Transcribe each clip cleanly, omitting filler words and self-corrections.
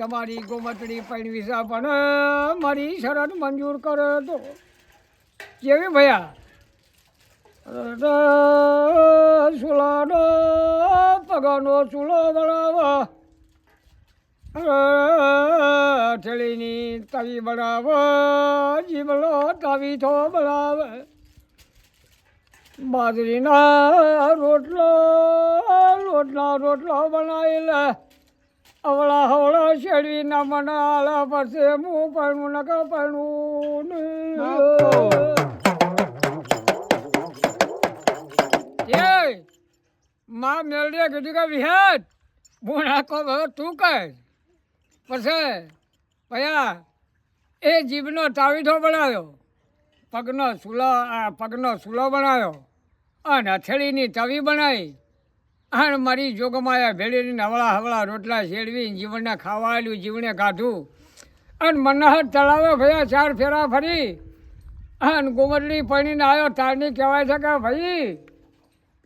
તમારી ગોમતડી પૈણવી છે પણ મારી શરત મંજૂર કરે તો કેવી ભયા સુલાનો પગાનો ચૂલો બનાવો ઠેલીની તવી બનાવો જીવલો તવી થો બનાવે બાજરીના લોટના રોટલો બનાવી લે અવળા હવળા શેરવી ના મનાલા પડશે હું પરણું નકા પરણું માં મેળવે કીધું કે વિહાત હું નાખો તું કહે પછી ભયા એ જીભનો તાવીઠો બનાવ્યો પગનો સૂલો બનાવ્યો અને હથેળીની તવી બનાવી અને મારી જોગમાયા ભેળીની હવળા હવળા રોટલા શેડવી જીવનને ખાવાયેલું જીવને કાઢું અને મનહર તળાવે ભયા 4 ફેરા ફરી અને ગોમતડી પડીને આવ્યો તારની કહેવાય છે કે ભાઈ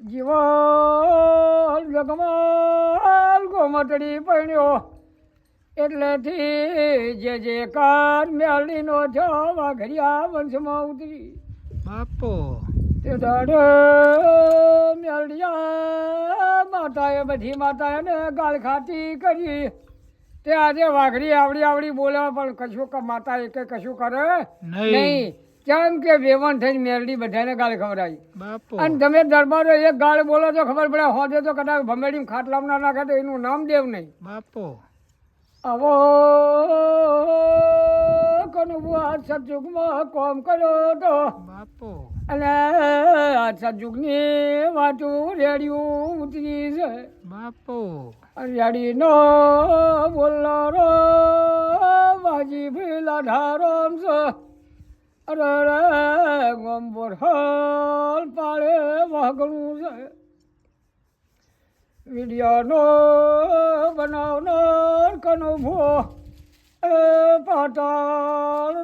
જીવન જગમાલ ગોમતડી પડ્યો એટલેથી જે કાર મેળીનો જવા ઘડિયા વંશમાં ઉતરી બાપો તે દાડે મેળિયા માતાએ બધી માતાએ ગાળ ખાતી કરી તે આજે વાઘરી આવડી બોલે પણ કશું માતા કે કશું કરે નહીં કેમ કે વેવણ થઈને મેરડી બધાને ગાળ ખવડાવી બાપો અને તમે દરબારો એક ગાળ બોલો તો ખબર પડે હોદે તો કદાચ ભમેડીમાં ખાટલામાં ના નાખે તો એનું નામ દેવ નહીં બાપો આવો કનુભા સતયુગમાં કોમ કર્યો તો બાપો અને આ સતયુગની વાતું રેડિયું ઉતરી છે બાપો રેડીનો બોલારો વાજી ભીલા ધારોમ છે અરે રે ગોમબોર હલ પાળે વાગણું છે વિડિયાનો બનાવનાર કનુભો એ પાતાળ